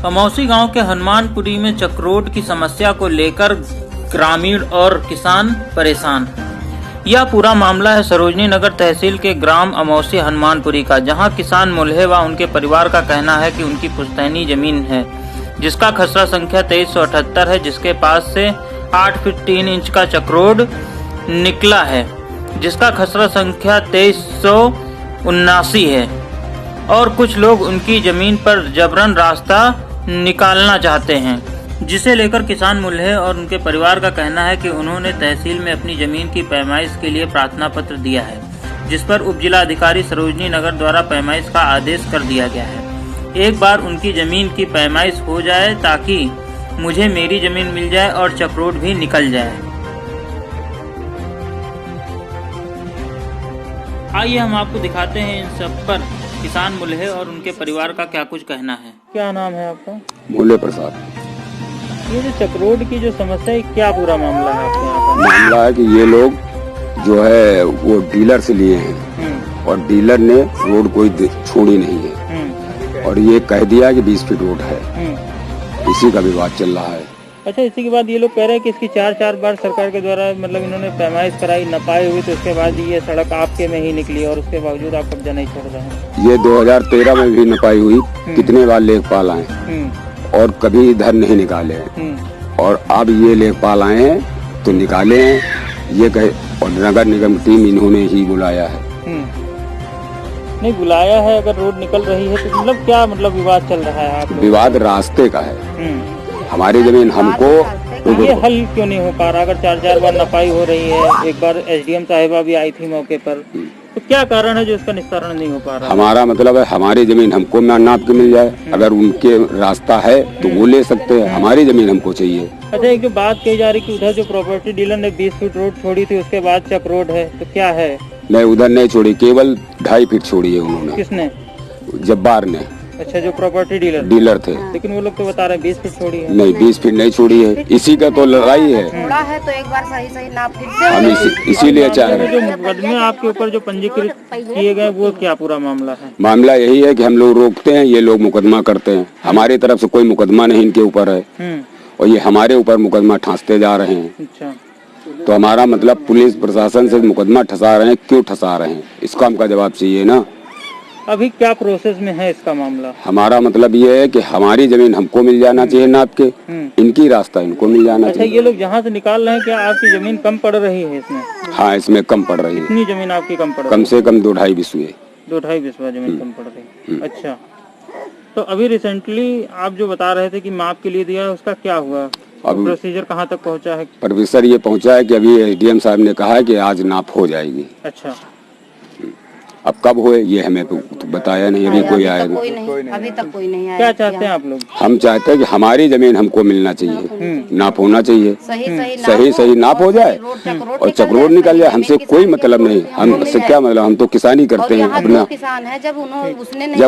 अमौसी गांव के हनुमानपुरी में चक्रोड की समस्या को लेकर ग्रामीण और किसान परेशान। यह पूरा मामला है सरोजनी नगर तहसील के ग्राम अमौसी हनुमानपुरी का, जहां किसान मुल्हे व उनके परिवार का कहना है कि उनकी पुश्तैनी जमीन है जिसका खसरा संख्या 2378 है, जिसके पास से 8 फीट 3 इंच का चक्रोड निकला है, जिसका खसरा संख्या 2379 है और कुछ लोग उनकी जमीन पर जबरन रास्ता निकालना चाहते हैं, जिसे लेकर किसान मुल्हे और उनके परिवार का कहना है कि उन्होंने तहसील में अपनी जमीन की पैमाइश के लिए प्रार्थना पत्र दिया है, जिस पर उपजिला अधिकारी सरोजनी नगर द्वारा पैमाइश का आदेश कर दिया गया है। एक बार उनकी जमीन की पैमाइश हो जाए ताकि मुझे मेरी जमीन मिल जाए और चक्रोड भी निकल जाए। आइए हम आपको दिखाते हैं इन सब पर किसान मुल्हे और उनके परिवार का क्या कुछ कहना है। क्या नाम है आपका? मूल्य प्रसाद। ये जो चक्रोड की जो समस्या है, क्या पूरा मामला है आपके यहाँ पर? मामला है कि ये लोग जो है वो डीलर से लिए हैं और डीलर ने रोड कोई छोड़ी नहीं है और ये कह दिया कि 20 फीट रोड है। इसी का विवाद चल रहा है। अच्छा, इसी के बाद ये लोग कह रहे हैं कि इसकी 4 बार सरकार के द्वारा मतलब इन्होंने पैमाइश कराई, नपाई हुई, तो उसके बाद ये सड़क आपके में ही निकली और उसके बावजूद आप कब्जा नहीं छोड़ रहे हैं। ये 2013 में भी नपाई हुई, कितने बार लेखपाल आए और कभी इधर नहीं निकाले हैं और अब ये लेखपाल आए हैं तो निकाले हैं ये कहे, और नगर निगम टीम इन्होंने ही बुलाया है। नहीं बुलाया है, अगर रोड निकल रही है तो मतलब क्या मतलब विवाद चल रहा है? आप विवाद रास्ते का है। हमारी जमीन हमको ये हल क्यों नहीं हो पा रहा? अगर 4 बार नपाई हो रही है, एक बार एसडीएम साहिबा भी आई थी मौके पर, तो क्या कारण है जो इसका निस्तारण नहीं हो पा रहा? हमारा मतलब है हमारी जमीन हमको नाप के मिल जाए। अगर उनके रास्ता है तो वो ले सकते हैं, हमारी जमीन हमको चाहिए। अच्छा, एक जो बात कही जा रही कि उधर जो प्रॉपर्टी डीलर ने 20 फीट रोड छोड़ी थी उसके बाद चक्रोड है, तो क्या है? नहीं, उधर नहीं छोड़ी, केवल 2.5 फीट छोड़ी है उन्होंने। किसने? जब्बार ने। अच्छा, जो प्रॉपर्टी डीलर थे, लेकिन वो लोग तो बता रहे हैं 20 फीट छोड़ी है। नहीं, 20 फीट नहीं छोड़ी है, इसी का तो लड़ाई है। थोड़ा है तो एक बार सही नाप हम इसीलिए चाह रहे हैं। जो मुकदमे आपके ऊपर जो पंजीकृत किए गए वो क्या पूरा मामला है? मामला यही है कि हम लोग रोकते हैं, ये लोग मुकदमा करते हैं। हमारी तरफ से कोई मुकदमा नहीं इनके ऊपर है और ये हमारे ऊपर मुकदमा ठांसते जा रहे हैं। अच्छा, तो हमारा मतलब पुलिस प्रशासन से मुकदमा ठसा रहे हैं, क्यों ठसा रहे हैं, इसका हमका जवाब चाहिए ना। अभी क्या प्रोसेस में है इसका मामला? हमारा मतलब ये है कि हमारी जमीन हमको मिल जाना चाहिए नाप के, इनकी रास्ता इनको मिल जाना चाहिए। अच्छा, ये लोग जहाँ से निकाल रहे हैं, क्या आपकी जमीन कम पड़ रही है इसमें? हाँ, इसमें कम पड़ रही है। कितनी जमीन आपकी कम पड़ रही है? कम से कम 2-2.5 बिस्वे। 2-2.5 बिस्वा जमीन कम पड़ रही है। अच्छा, तो अभी रिसेंटली आप जो बता रहे थे कि माप के लिए दिया है, उसका क्या हुआ? अब प्रोसीजर कहाँ तक पहुँचा है? प्रोफेसर ये पहुँचा है कि अभी एसडीएम साहब ने कहा है कि आज नाप हो जाएगी। अच्छा, अब कब हुए ये हमें तो बताया नहीं, अभी कोई आया नहीं। अभी तक कोई नहीं आया। क्या चाहते हैं आप लोग? हम चाहते हैं कि हमारी जमीन हमको मिलना चाहिए, नाप होना चाहिए, सही नाप हो जाए और चक्रोड निकल जाए। हमसे कोई मतलब नहीं, हमसे क्या मतलब, हम तो किसानी करते हैं अपना। किसान है, जब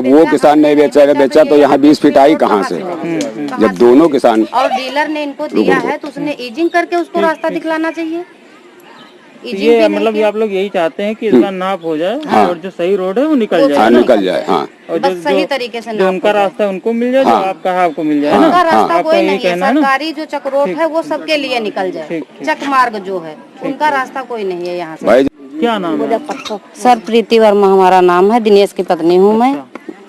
वो किसान नहीं बेचा तो यहाँ 20 फीट आई कहाँ से? जब दोनों किसान और डीलर ने इनको दिया है तो उसने ईजिंग करके उसको रास्ता दिखलाना चाहिए। ये मतलब आप लोग यही चाहते हैं कि इसका नाप हो जाए और जो सही रोड है वो निकल जाए। निकल जाए, हाँ। और जो सही तरीके से जो उनका रास्ता उनको मिल जाए, जो आपका है आपको मिल जाए। उनका रास्ता कोई नहीं है, सरकारी जो चक्रोड है वो सबके लिए निकल जाए। चक मार्ग जो है उनका रास्ता कोई नहीं है यहाँ से। क्या नाम है? सर प्रीति वर्मा हमारा नाम है, दिनेश की पत्नी हूँ मैं।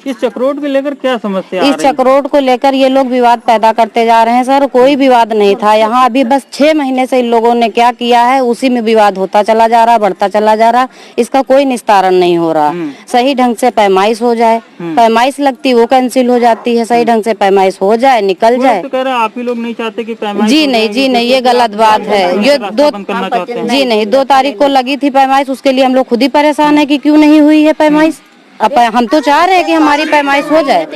इस चक्रोड को लेकर क्या समस्या? इस चक्रोड को लेकर ये लोग विवाद पैदा करते जा रहे हैं सर। कोई विवाद नहीं था यहाँ, अभी बस 6 महीने से इन लोगों ने क्या किया है उसी में विवाद होता चला जा रहा, बढ़ता चला जा रहा। इसका कोई निस्तारण नहीं हो रहा। सही ढंग से पैमाइश हो जाए, पैमाइश लगती वो कैंसिल हो जाती है। सही ढंग से पैमाइश हो जाए, निकल जाए। तो कह रहे हैं आप ही लोग नहीं चाहते कि पैमाइश? जी नहीं, ये गलत बात है। ये 2 तारीख को लगी थी पैमाइश, उसके लिए हम लोग खुद ही परेशान है कि क्यों नहीं हुई है पैमाइश। अब हम तो चाह रहे हैं कि हमारी पैमाइश हो जाए,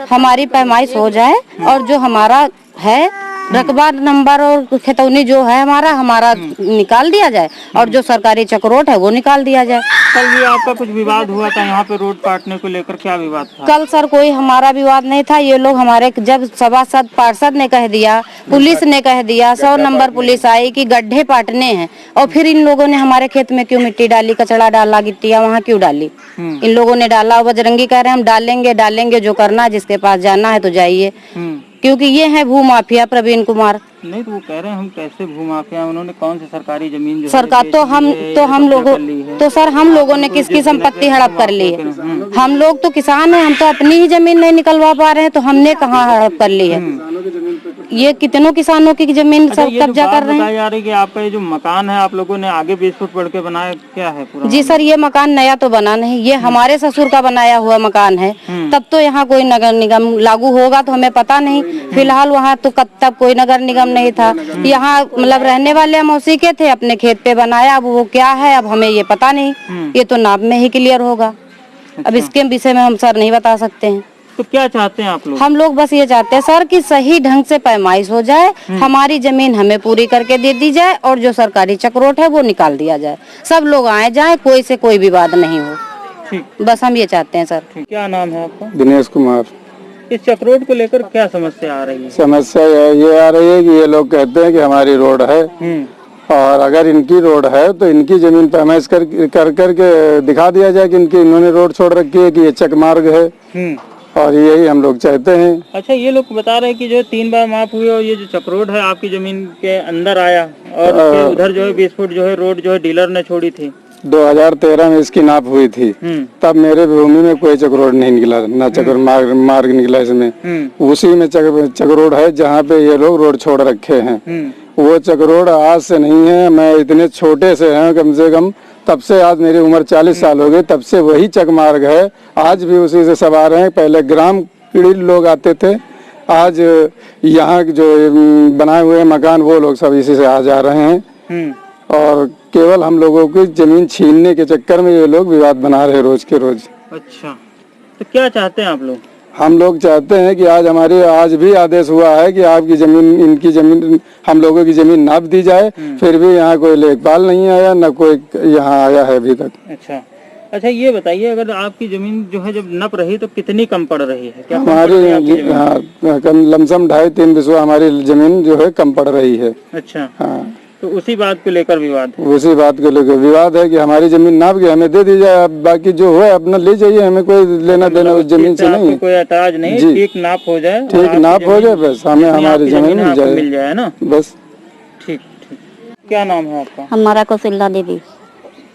हमारी पैमाइश हो जाए और जो हमारा है रकबा नंबर और खतौनी जो है हमारा निकाल दिया जाए और जो सरकारी चक्रोड है वो निकाल दिया जाए। कल भी आपका कुछ विवाद हुआ था यहाँ पे रोड काटने को लेकर, क्या विवाद था? कल सर कोई हमारा विवाद नहीं था। ये लोग हमारे जब सभासद पार्षद ने कह दिया, पुलिस ने कह दिया, 100 नंबर पुलिस आई कि गड्ढे पाटने हैं, और फिर इन लोगों ने हमारे खेत में क्यों मिट्टी डाली, कचड़ा डाला, गिट्टियाँ वहाँ क्यों डाली? इन लोगों ने डाला और बजरंगी कह रहे हैं हम डालेंगे डालेंगे, जो करना है जिसके पास जाना है तो जाइए, क्योंकि ये है भूमाफिया प्रवीण कुमार। नहीं तो वो कह रहे हैं हम कैसे भूमाफिया, उन्होंने कौन सी सरकारी जमीन जो सरकार तो हम लोगों तो सर हम लोगों ने किसकी संपत्ति हड़प कर ली है? हम लोग तो किसान हैं, हम तो अपनी ही जमीन नहीं निकलवा पा रहे हैं, तो हमने कहाँ हड़प कर ली है? ये कितनों किसानों की जमीन सब कब्जा कर रहे हैं। जा रही कि आपका ये जो मकान है आप लोगों ने आगे 20 फुट बढ़ के बनाया, क्या है पूरा? जी सर, ये मकान नया तो बना नहीं, ये हमारे ससुर का बनाया हुआ मकान है। तब तो यहाँ कोई नगर निगम लागू होगा तो हमें पता नहीं, फिलहाल वहाँ तो तब कोई नगर निगम नहीं था। यहाँ मतलब रहने वाले हम उसी के थे, अपने खेत पे बनाया, अब वो क्या है अब हमें ये पता नहीं, ये तो नाप में ही क्लियर होगा। अब इसके विषय में हम सर नहीं बता सकते हैं। तो क्या चाहते हैं आप लोग? हम लोग बस ये चाहते हैं सर कि सही ढंग से पैमाइश हो जाए, हमारी जमीन हमें पूरी करके दे दी जाए, और जो सरकारी चक्रोट है वो निकाल दिया जाए, सब लोग आए जाए, कोई से कोई विवाद नहीं हो। ठीक, बस हम ये चाहते हैं सर। क्या नाम है आपका? दिनेश कुमार। इस चक्रोट को लेकर क्या समस्या आ रही है? समस्या ये आ रही है कि ये लोग कहते हैं कि हमारी रोड है, और अगर इनकी रोड है तो इनकी जमीन पैमाइश कर के दिखा दिया जाए कि इन्होंने रोड छोड़ रखी है, कि ये चक मार्ग है, और यही हम लोग चाहते हैं। अच्छा, ये लोग बता रहे हैं कि जो 3 बार माफ हुई और ये जो चक्रोट है आपकी जमीन के अंदर आया, और उसके उधर जो है 20 फुट जो है रोड जो है डीलर ने छोड़ी थी। 2013 में इसकी नाप हुई थी, तब मेरे भूमि में कोई चक्रोड नहीं निकला, ना चक्र मार्ग निकला इसमें। उसी में चक्रोड है जहाँ पे ये लोग रोड छोड़ रखे हैं। वो चक्रोड आज से नहीं है, मैं इतने छोटे से हैं, कम से कम तब से, आज मेरी उम्र 40 साल हो गई, तब से वही चक मार्ग है, आज भी उसी से सवार हैं। पहले ग्राम पीढ़ी लोग आते थे, आज यहाँ जो बनाए हुए मकान वो लोग सब इसी से आ जा रहे हैं, और केवल हम लोगों की जमीन छीनने के चक्कर में ये लोग विवाद बना रहे रोज के रोज। अच्छा, तो क्या चाहते हैं आप लोग? हम लोग चाहते हैं कि आज भी आदेश हुआ है कि आपकी जमीन, इनकी जमीन, हम लोगों की जमीन नाप दी जाए, फिर भी यहाँ कोई लेखपाल नहीं आया, न कोई यहाँ आया है अभी तक। अच्छा, ये बताइए अगर आपकी जमीन जो है जब नप रही तो कितनी कम पड़ रही है? क्या हमारी लमसम 2.5-3 बिस्वा हमारी जमीन जो है कम पड़ रही है। अच्छा, हाँ, तो उसी बात को लेकर विवाद? उसी बात को लेकर विवाद है कि हमारी जमीन नाप के हमें दे दी जाए, अब बाकी जो है अपना ले जाइए, हमें कोई लेना देना उस जमीन से नहीं है। कोई एतराज नहीं, ठीक नाप हो जाए, ठीक नाप हो जाए, बस हमें हमारी जमीन मिल जाए ना, बस। ठीक। क्या नाम है आपका? हमारा कौशल्या देवी।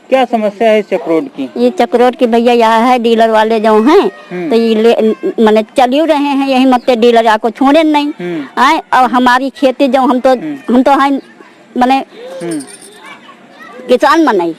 क्या समस्या है इस चक्रोट की? ये चक्रोट की भैया यहाँ है, डीलर वाले जो हैं तो ये मैंने चल रहे हैं, यही मत डीलर आपको छोड़े नहीं आए, और हमारी खेती जो हम तो है मने किसान मनाई,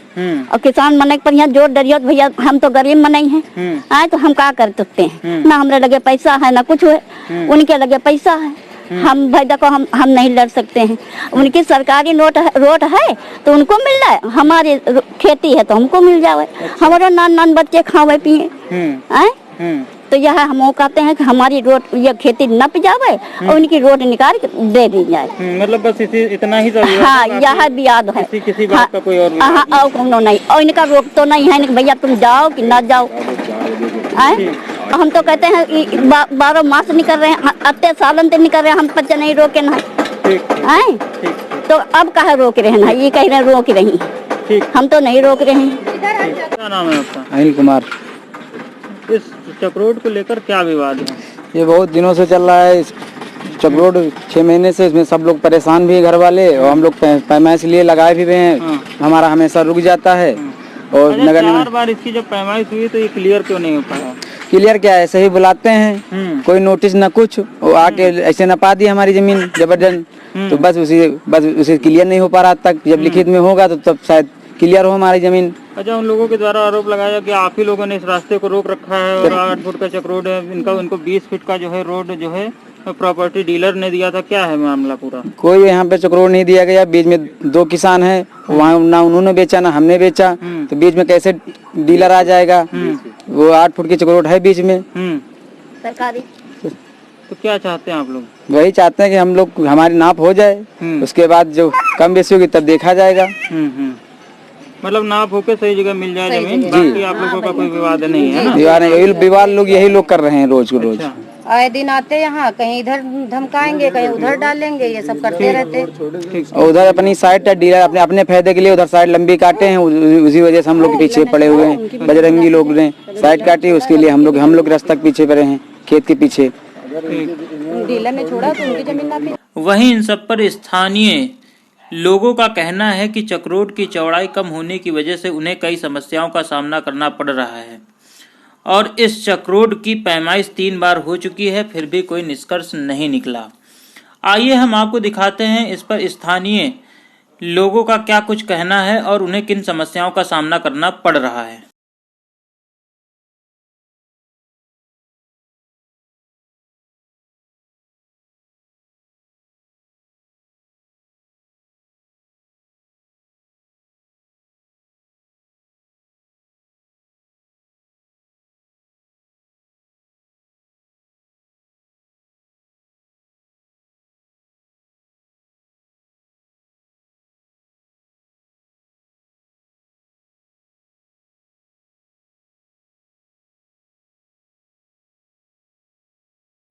और किसान मनाई पर यहाँ जोर डरियत भैया, हम तो गरीब मनाई हैं आए, तो हम क्या कर सकते हैं? ना हमारे लगे पैसा है ना कुछ है, उनके लगे पैसा है, हम भाई देखो हम नहीं लड़ सकते हैं। उनकी सरकारी रोड है तो उनको मिल रहा है, हमारी खेती है तो हमको मिल जाए, हमारे नान बच्चे खावे पिए आए, तो यह हम कहते हैं कि हमारी रोड ये खेती नप जावे और उनकी रोड निकाल दे दी जाए। मतलब बस इतना ही? हाँ, यह विवाद है, किसी बात का कोई और और कोनो नहीं, और इनका रोक तो नहीं है भैया तुम जाओ कि ना जाओ। हम तो कहते हैं 12 मास निकल रहे हैं, अत्ते सालन से निकल रहे हैं, हम बच्चे नहीं रोके ना है, तो अब कहा रोक रहे हैं? ये कह रहे रोक रही, हम तो नहीं रोक रहे हैं। क्या नाम है आपका? अनिल कुमार। इस चक्रोट को लेकर क्या विवाद है? ये बहुत दिनों से चल रहा है चक्रोट, 6 महीने से इसमें सब लोग परेशान भी है, घर वाले, और हम लोग पैमाइश लिए लगाए भी हुए हैं, हमारा हमेशा रुक जाता है। और नगर 4 बार इसकी जब पैमाइश हुई तो ये क्लियर क्यों नहीं हो पाया? क्लियर क्या है, ऐसे ही बुलाते हैं, कोई नोटिस न कुछ, वो आके ऐसे नपा दी हमारी जमीन जबरदस्त, तो बस उसी क्लियर नहीं हो पा रहा तक, जब लिखित में होगा तो तब शायद क्लियर हो हमारी जमीन। अच्छा, उन लोगों के द्वारा आरोप लगाया कि आप ही लोगों ने इस रास्ते को रोक रखा है, और 8 फुट का चक्रोड है, उनको 20 फीट का जो है रोड जो है प्रॉपर्टी डीलर ने दिया था, क्या है मामला पूरा? कोई यहाँ पे चक्रोड नहीं दिया गया, बीच में 2 किसान हैं, वहाँ ना उन्होंने बेचा ना हमने बेचा, तो बीच में कैसे डीलर आ जाएगा? वो 8 फुट की चक्रोड है बीच में सरकारी। तो क्या चाहते हैं आप लोग? वही चाहते हैं कि हम लोग हमारी नाप हो जाए, उसके बाद जो कम बेसी होगी तब देखा जाएगा। मतलब नाप होके सही जगह मिल जाए जमीन, बाकी आप लोगों का कोई विवाद नहीं है ना? विवाद नहीं, विवाद लोग यही लोग कर रहे हैं रोज को रोज। आए दिन आते यहाँ, कहीं इधर धमकाएंगे, कहीं उधर डालेंगे, ये सब करते रहते। और उधर अपनी साइड का डीलर अपने अपने फायदे के लिए उधर साइड लंबी काटे हैं, उसी वजह से हम लोग के पीछे पड़े हुए हैं। बजरंगी लोग ने साइड काटी, उसके लिए हम लोग रास्ते के पीछे पड़े हैं, खेत के पीछे। डीलर ने छोड़ा तो उनकी जमीन ना। वहीं इन सब पर स्थानीय लोगों का कहना है कि चक्रोड की चौड़ाई कम होने की वजह से उन्हें कई समस्याओं का सामना करना पड़ रहा है और इस चक्रोड की पैमाइश 3 बार हो चुकी है, फिर भी कोई निष्कर्ष नहीं निकला। आइए हम आपको दिखाते हैं इस पर स्थानीय लोगों का क्या कुछ कहना है और उन्हें किन समस्याओं का सामना करना पड़ रहा है।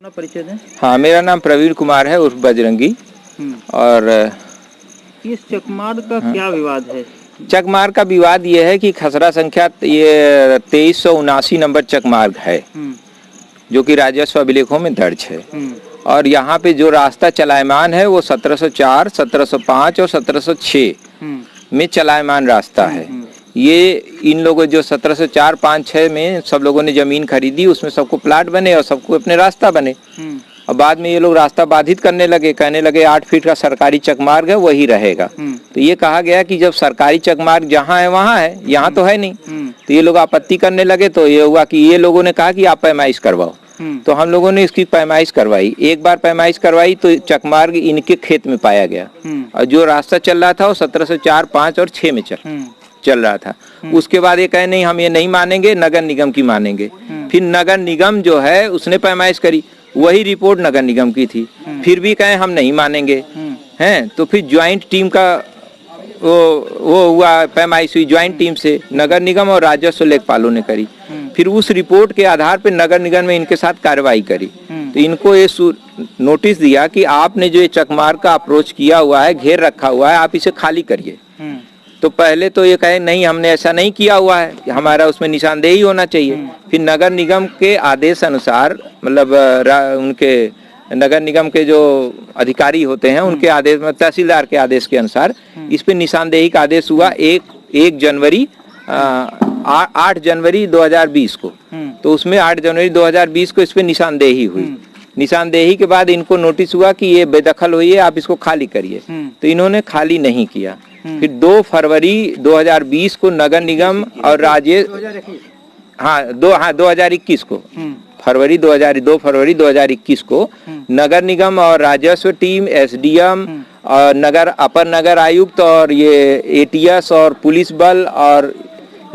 अपना परिचय दें। हाँ, मेरा नाम प्रवीण कुमार है उर्फ बजरंगी। और इस चकमाद का क्या विवाद है? चकमार्ग का विवाद ये है कि खसरा संख्या ये 2379 नंबर चकमार्ग है जो कि राजस्व अभिलेखों में दर्ज है। और यहाँ पे जो रास्ता चलायमान है वो 1704, 1705 और 1706 में चलायमान रास्ता है। ये इन लोगों जो 1704, 5, 6 में सब लोगों ने जमीन खरीदी, उसमें सबको प्लाट बने और सबको अपने रास्ता बने। और बाद में ये लोग रास्ता बाधित करने लगे, कहने लगे 8 फीट का सरकारी चकमार्ग है वही रहेगा। तो ये कहा गया कि जब सरकारी चकमार्ग जहाँ है वहाँ है, यहाँ तो है नहीं। तो ये लोग आपत्ति करने लगे। तो ये हुआ कि ये लोगों ने कहा कि आप पैमाइश करवाओ। तो हम लोगों ने इसकी पैमाइश करवाई। एक बार पैमाइश करवाई तो चकमार्ग इनके खेत में पाया गया और जो रास्ता चल रहा था वो 1704, 5 और 6 में चल रहा था। उसके बाद ये कहे नहीं हम ये नहीं मानेंगे, नगर निगम की मानेंगे। फिर नगर निगम जो है उसने पैमाइश करी, वही रिपोर्ट नगर निगम की थी, फिर भी कहे हम नहीं मानेंगे हैं। तो फिर ज्वाइंट टीम का वो हुआ, पैमाइश हुई ज्वाइंट टीम से, नगर निगम और राजस्व लेखपालों ने करी। फिर उस रिपोर्ट के आधार पर नगर निगम ने इनके साथ कार्रवाई करी। तो इनको ये नोटिस दिया कि आपने जो ये चकमार्ग का अप्रोच किया हुआ है, घेर रखा हुआ है, आप इसे खाली करिए। तो पहले तो ये कहे नहीं हमने ऐसा नहीं किया हुआ है, हमारा उसमें निशानदेही होना चाहिए। फिर नगर निगम के आदेश अनुसार, मतलब उनके नगर निगम के जो अधिकारी होते हैं उनके आदेश में, तहसीलदार के आदेश के अनुसार इस पे निशानदेही का आदेश हुआ 8 जनवरी 2020 को। तो उसमें 8 जनवरी 2020 को इस पे निशानदेही हुई। निशानदेही के बाद इनको नोटिस हुआ कि ये बेदखल हुई है, आप इसको खाली करिए। तो इन्होंने खाली नहीं किया। फिर 2 फरवरी 2020 को नगर निगम और 2021 को 2 फरवरी 2021 को नगर निगम और राजस्व टीम, एसडीएम और अपर नगर आयुक्त और ये एटीएस और पुलिस बल और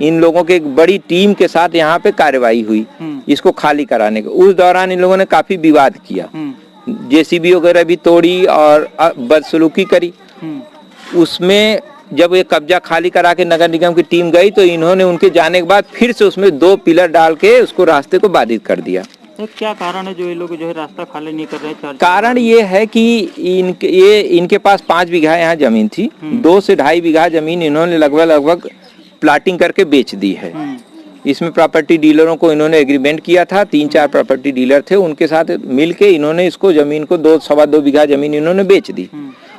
इन लोगों के एक बड़ी टीम के साथ यहाँ पे कार्रवाई हुई इसको खाली कराने के। उस दौरान इन लोगों ने काफी विवाद किया, जेसीबी वगैरह भी तोड़ी और बदसलूकी करी। उसमें जब ये कब्जा खाली करा के नगर निगम की टीम गई तो इन्होंने उनके जाने के बाद फिर से उसमें 2 पिलर डाल के उसको रास्ते को बाधित कर दिया। तो क्या कारण है जो ये लोग जो है रास्ता खाली नहीं कर रहे हैं? कारण ये है कि इनके पास 5 बीघा यहाँ जमीन थी, 2 से 2.5 बीघा जमीन इन्होंने लगभग प्लाटिंग करके बेच दी है। इसमें प्रॉपर्टी डीलरों को इन्होंने एग्रीमेंट किया था, 3-4 प्रॉपर्टी डीलर थे, उनके साथ मिलके इन्होंने इसको जमीन को 2-2.25 बीघा जमीन इन्होंने बेच दी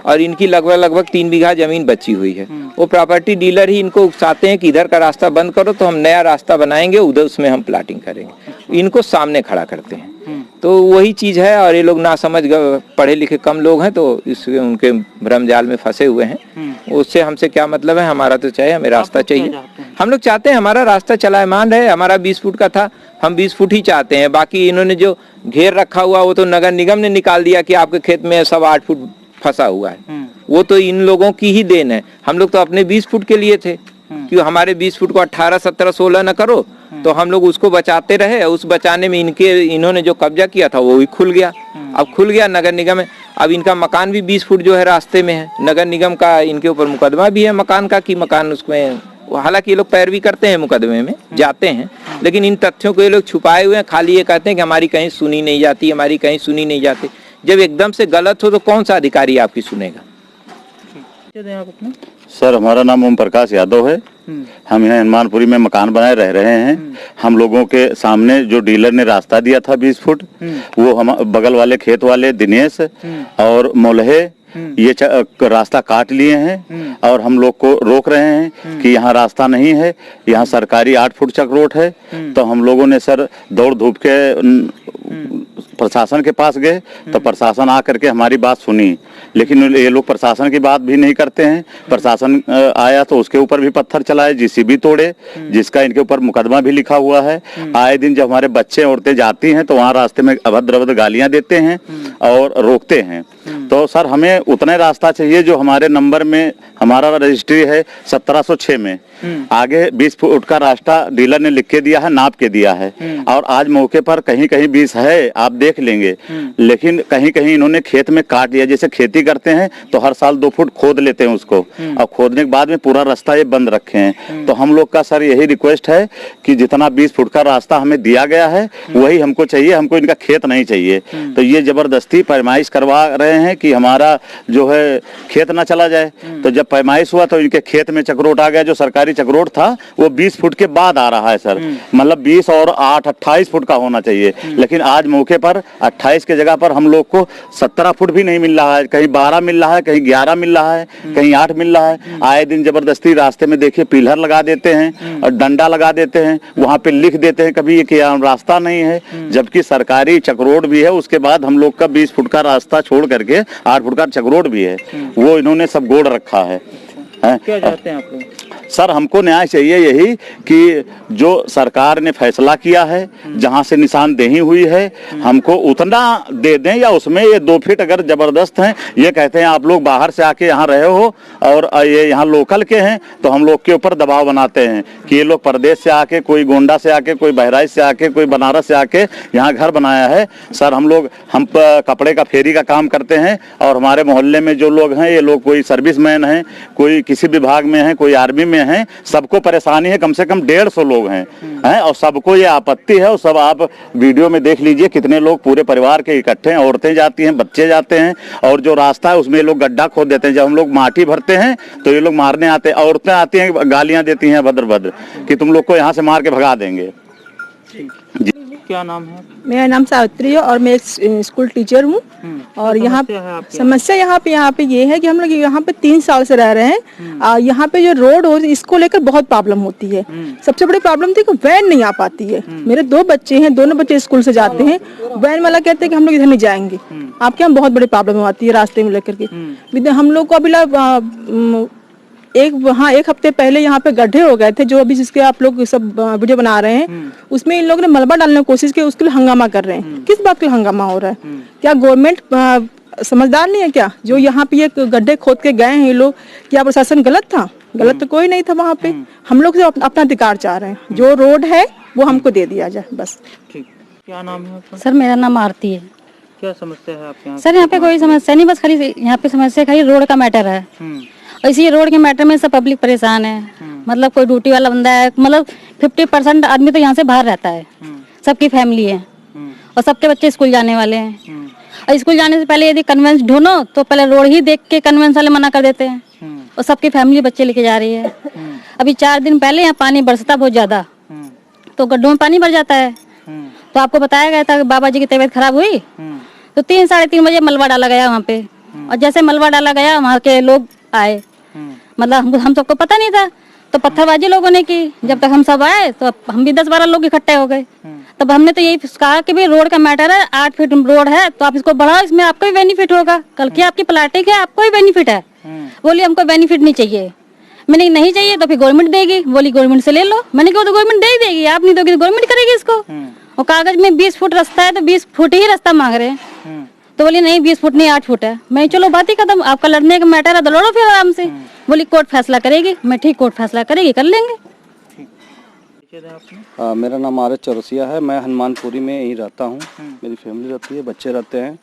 और इनकी लगभग 3 बीघा जमीन बची हुई है। वो प्रॉपर्टी डीलर ही इनको उकसाते हैं कि इधर का रास्ता बंद करो तो हम नया रास्ता बनाएंगे, उधर उसमें हम प्लाटिंग करेंगे। इनको सामने खड़ा करते हैं। तो वही चीज है। और ये लोग ना समझ पढ़े लिखे कम लोग हैं तो इससे उनके भ्रम जाल में फंसे हुए हैं। उससे हमसे क्या मतलब है, हमारा तो चाहिए, हमें रास्ता चाहिए। हम लोग चाहते हैं हमारा रास्ता चलायमान रहे। हमारा 20 फुट का था, हम 20 फुट ही चाहते हैं। बाकी इन्होंने जो घेर रखा हुआ वो तो नगर निगम ने निकाल दिया कि आपके खेत में सब 8 फुट फंसा हुआ है। वो तो इन लोगों की ही देन है। हम लोग तो अपने 20 फुट के लिए थे कि हमारे 20 फुट को 18, 17, 16 न करो। तो हम लोग उसको बचाते रहे। उस बचाने में इन्होंने जो कब्जा किया था वो भी खुल गया। अब खुल गया नगर निगम में। अब इनका मकान भी 20 फुट जो है रास्ते में है। नगर निगम का इनके ऊपर मुकदमा भी है मकान का कि मकान उसमें हालांकि ये लोग पैरवी करते हैं मुकदमे में, जाते हैं, लेकिन इन तथ्यों को ये लोग छुपाए हुए हैं। खाली ये कहते हैं कि हमारी कहीं सुनी नहीं जाती, हमारी कहीं सुनी नहीं जाती। जब एकदम से गलत हो तो कौन सा अधिकारी आपकी सुनेगा? सर, हमारा नाम ओम प्रकाश यादव है। हम यहाँ हनुमानपुरी में मकान बनाए रह रहे हैं। हम लोगों के सामने जो डीलर ने रास्ता दिया था 20 फुट, वो हम बगल वाले खेत वाले दिनेश और मोलहे ये रास्ता काट लिए हैं और हम लोग को रोक रहे हैं कि यहाँ रास्ता नहीं है, यहाँ सरकारी 8 फुट चक्रोट है। तो हम लोगों ने सर दौड़ धूप के प्रशासन के पास गए, तो प्रशासन आकर के हमारी बात सुनी, लेकिन ये लोग प्रशासन की बात भी नहीं करते हैं। प्रशासन आया तो उसके ऊपर भी पत्थर चलाए, जीसीबी तोड़े, जिसका इनके ऊपर मुकदमा भी लिखा हुआ है। आए दिन जब हमारे बच्चे औरतें जाती हैं तो वहाँ रास्ते में अभद्र गालियां देते हैं और रोकते हैं। तो सर हमें उतना रास्ता चाहिए जो हमारे नंबर में, हमारा रजिस्ट्री है 1706 में, आगे 20 फुट का रास्ता डीलर ने लिख के दिया है, नाप के दिया है। और आज मौके पर कहीं कहीं 20 है, आप देख लेंगे, लेकिन कहीं कहीं इन्होंने खेत में काट दिया। जैसे खेती करते हैं तो हर साल 2 फुट खोद लेते हैं उसको, और खोदने के बाद में पूरा रास्ता ये बंद रखे हैं। तो हम लोग का सर यही रिक्वेस्ट है कि जितना 20 फुट का रास्ता हमें दिया गया है वही हमको चाहिए, हमको इनका खेत नहीं चाहिए। तो ये जबरदस्ती पैमाइश करवा रहे हैं कि हमारा जो है खेत ना चला जाए। तो जब पैमाइश हुआ तो इनके खेत में चक्रोट आ गया। जो सरकारी चक्रोट था वो 20 फुट के बाद आ रहा है सर, मतलब 20 और 8 28 फुट का होना चाहिए, लेकिन आज मौके पर 28 के जगह पर हम लोग को 17 फुट भी नहीं मिल रहा है। कहीं 12 मिल रहा है, कहीं 11 मिल रहा है, कहीं 8 मिल रहा है। आए दिन जबरदस्ती रास्ते में देखिए पिलर लगा देते हैं और डंडा लगा देते हैं, वहां पे लिख देते हैं कभी कि रास्ता नहीं है, जबकि सरकारी चक्रोट भी है। उसके बाद हम लोग का 20 फुट का रास्ता छोड़ करके 8 फुट का चक्रोट भी है, वो इन्होंने सब गोड़ रखा है। क्या चाहते हैं आप लोग? सर हमको न्याय चाहिए यही कि जो सरकार ने फैसला किया है, जहां से निशानदेही हुई है, हमको उतना दे दें, या उसमें ये 2 फीट अगर जबरदस्त हैं, ये कहते हैं आप लोग बाहर से आके यहाँ रहे हो और ये यहाँ लोकल के हैं, तो हम लोग के ऊपर दबाव बनाते हैं कि ये लोग प्रदेश से आके, कोई गोंडा से आके, कोई बहराइच से आके, कोई बनारस से आके यहाँ घर बनाया है। सर हम कपड़े का फेरी का काम करते हैं, और हमारे मोहल्ले में जो लोग हैं, ये लोग कोई सर्विसमैन हैं, कोई किसी विभाग में है, कोई आर्मी में हैं, सबको परेशानी है। कम से कम 150 लोग हैं और सबको ये आपत्ति है। और सब आप वीडियो में देख लीजिए कितने लोग पूरे परिवार के इकट्ठे हैं, औरतें जाती हैं, बच्चे जाते हैं, और जो रास्ता है उसमें ये लोग गड्ढा खोद देते हैं। जब हम लोग माटी भरते हैं तो ये लोग मारने आते हैं, औरतें आती हैं, गालियां देती हैं भद्र कि तुम लोग को यहाँ से मार के भगा देंगे। क्या नाम है? मेरा नाम सावित्री है और मैं एक स्कूल टीचर हूँ। और यहाँ समस्या यहाँ पे ये है कि हम लोग यहाँ पे 3 साल से रह रहे हैं। यहाँ पे जो रोड हो इसको लेकर बहुत प्रॉब्लम होती है। सबसे बड़ी प्रॉब्लम थी कि वैन नहीं आ पाती है। मेरे 2 बच्चे हैं, दोनों बच्चे स्कूल से जाते हैं, वैन वाला कहते हैं कि हम लोग इधर नहीं जाएंगे। आपके यहाँ बहुत बड़ी प्रॉब्लम आती है रास्ते में लेकर के। हम लोग को अभी एक हफ्ते पहले यहाँ पे गड्ढे हो गए थे, जो अभी जिसके आप लोग सब वीडियो बना रहे हैं, उसमें इन लोगों ने मलबा डालने की कोशिश की, उसके लिए हंगामा कर रहे हैं। किस बात के लिए हंगामा हो रहा है? क्या गवर्नमेंट समझदार नहीं है क्या? जो यहाँ पे ये गड्ढे खोद के गए हैं ये लोग, क्या प्रशासन गलत था? गलत तो कोई नहीं था वहाँ पे। हम लोग अपना अधिकार चाह रहे हैं, जो रोड है वो हमको दे दिया जाए बस। ठीक। क्या नाम है आपका? सर मेरा नाम आरती है। क्या समस्या है आपके यहाँ? सर यहाँ पे कोई समस्या नहीं, बस खाली यहाँ पे समस्या खाली रोड का मैटर है। इसी रोड के मैटर में सब पब्लिक परेशान है। मतलब कोई ड्यूटी वाला बंदा है, मतलब 50% आदमी तो यहाँ से बाहर रहता है, सबकी फैमिली है और सबके बच्चे स्कूल जाने वाले हैं। और स्कूल जाने से पहले यदि कन्वेंस ढूंढो तो पहले रोड ही देख के कन्वेंस वाले मना कर देते हैं, और सबकी फैमिली बच्चे लेके जा रही है। अभी 4 दिन पहले यहाँ पानी बरसता बहुत ज्यादा, तो गड्ढों में पानी भर जाता है। तो आपको बताया गया था कि बाबा जी की तबीयत खराब हुई, तो 3 साढ़े 3 बजे मलबा डाला गया वहाँ पे। और जैसे मलबा डाला गया वहाँ के लोग आए, मतलब हम सबको पता नहीं था, तो पत्थरबाजी लोगों ने की। जब तक हम सब आए तो हम भी 10-12 लोग इकट्ठे हो गए। तब हमने तो यही कहा कि भाई रोड का मैटर है, 8 फीट रोड है तो आप इसको बढ़ाओ, इसमें आपको भी बेनिफिट होगा। कल की आपकी प्लाटिंग है, आपको भी बेनिफिट है। बोली हमको बेनिफिट नहीं चाहिए। मैंने नहीं चाहिए तो फिर गवर्नमेंट देगी। बोली गवर्नमेंट से ले लो। मैंने कहा तो गवर्नमेंट दे ही देगी, आप नहीं दोगे तो गवर्नमेंट करेगी इसको। और कागज में 20 फुट रास्ता है तो 20 फुट ही रास्ता मांग रहे हैं। तो बोली नहीं 20 फुट नहीं 8 फुट है। मैं चलो बात ही खत्म, आपका लड़ने का मैटर है तो लड़ो फिर आराम से। बोली कोर्ट फैसला करेगी। मैं ठीक, कोर्ट फैसला करेगी, कर लेंगे। मेरा नाम आर एच चौरसिया है। मैं हनुमानपुरी में ही रहता हूँ। मेरी फैमिली रहती है, बच्चे रहते हैं।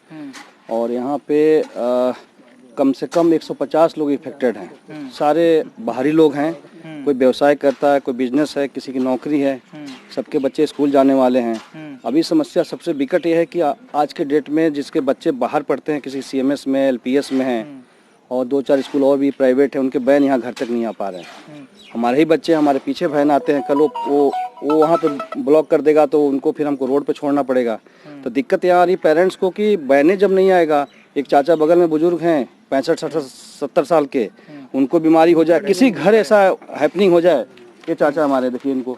और यहाँ पे कम से कम 150 लोग इफेक्टेड हैं। सारे बाहरी लोग हैं कोई व्यवसाय करता है, कोई बिजनेस है, किसी की नौकरी है, सबके बच्चे स्कूल जाने वाले हैं। अभी समस्या सबसे विकट ये है कि आज के डेट में जिसके बच्चे बाहर पढ़ते हैं, किसी CMS में, LPS में हैं और 2-4 स्कूल और भी प्राइवेट है, उनके वैन यहाँ घर तक नहीं आ पा रहे हैं। हमारे ही बच्चे हमारे पीछे वैन आते हैं, कल वो वहाँ पे ब्लॉक कर देगा तो उनको फिर हमको रोड पे छोड़ना पड़ेगा। तो दिक्कत यहाँ आ रही पेरेंट्स को कि वैने जब नहीं आएगा, एक चाचा बगल में बुजुर्ग हैं 65-70 साल के, उनको बीमारी हो जाए, किसी घर ऐसा हैपनिंग हो जाए, ये चाचा हमारे देखिए इनको,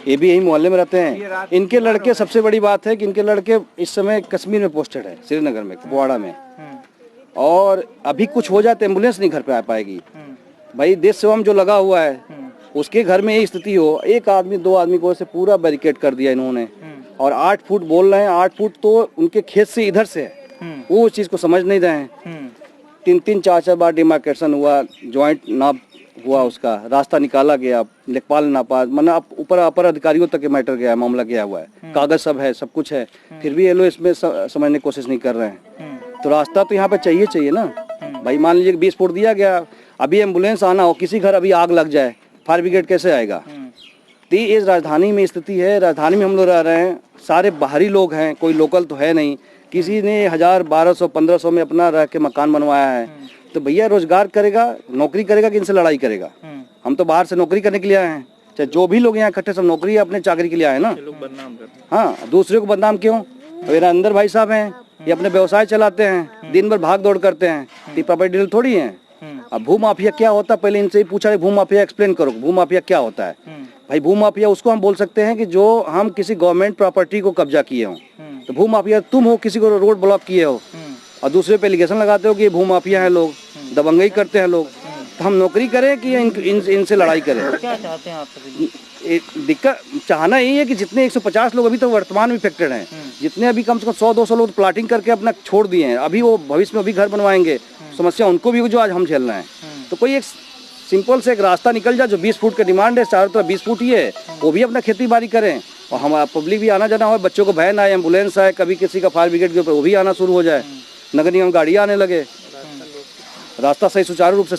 ये भी यही मोहल्ले में रहते हैं। इनके लड़के, सबसे बड़ी बात है कि इनके लड़के इस समय कश्मीर में पोस्टेड है, श्रीनगर में, कुपवाड़ा में, और अभी कुछ हो जाए तो एम्बुलेंस नहीं घर पे आ पाएगी। भाई देश सेवा में जो लगा हुआ है उसके घर में यही स्थिति हो, एक आदमी 2 आदमी को ऐसे पूरा बैरिकेड कर दिया इन्होंने, और 8 फुट बोल रहे हैं, 8 फुट तो उनके खेत से इधर से है, वो उस चीज को समझ नहीं रहे हैं। 3-3 4-4 बार डिमार्केशन हुआ, ज्वाइंट नाप हुआ, उसका रास्ता निकाला गया, लेखपाल नापा, मतलब ऊपर अपर अधिकारियों तक के मैटर गया, मामला गया हुआ है, कागज सब है, सब कुछ है, फिर भी ये लोग इसमें समझने की कोशिश नहीं कर रहे हैं। तो रास्ता तो यहाँ पे चाहिए ना भाई। मान लीजिए 20 फुट दिया गया, अभी एम्बुलेंस आना हो, किसी घर अभी आग लग जाए, फायर ब्रिगेड कैसे आएगा? तो ये राजधानी में स्थिति है। राजधानी में हम लोग रह रहे हैं, सारे बाहरी लोग हैं, कोई लोकल तो है नहीं। किसी ने 1000, 1200, 1500 में अपना रह के मकान बनवाया है, तो भैया रोजगार करेगा, नौकरी करेगा कि इनसे लड़ाई करेगा? हम तो बाहर से नौकरी करने के लिए आए हैं, चाहे जो भी लोग यहाँ इकट्ठे सब नौकरी अपने चाकरी के लिए आए ना। हाँ, दूसरे को बदनाम क्यों? मेरा अंदर भाई साहब हैं, ये अपने व्यवसाय चलाते हैं, दिन भर भाग दौड़ करते हैं, ये प्रॉपर्टी डीलर थोड़ी है। अब भूमाफिया क्या होता है, पहले इनसे ही पूछा, भूमाफिया एक्सप्लेन करो, भूमाफिया क्या होता है? भाई भूमाफिया उसको हम बोल सकते हैं कि जो हम किसी गवर्नमेंट प्रॉपर्टी को कब्जा किए हो, तो भूमाफिया तुम हो, किसी को रोड ब्लॉक किए हो और दूसरे पे एलिगेशन लगाते हो कि ये भूमाफिया है, लोग दबंगई करते हैं लोग। तो हम नौकरी करें कि इनसे लड़ाई करें? क्या चाहते हैं आप सभी? दिक्कत चाहना यही है कि जितने 150 लोग अभी तो वर्तमान में इफेक्टेड हैं, जितने अभी कम से कम 100-200 लोग प्लाटिंग करके अपना छोड़ दिए हैं, अभी वो भविष्य में अभी घर बनवाएंगे, समस्या उनको भी जो आज हम झेल रहे हैं। तो कोई एक सिंपल से एक रास्ता निकल जाए, जो 20 फुट का डिमांड है, चारों तरफ 20 फुट ही है, वो भी अपना खेती बाड़ी करें, और हमारा पब्लिक भी आना जाना हो, बच्चों को वैन आए, एम्बुलेंस आए, कभी किसी का फायर ब्रिगेड के ऊपर वो भी आना शुरू हो जाए, नगर निगम गाड़ियाँ आने लगे, रास्ता सही सुचारू रूप से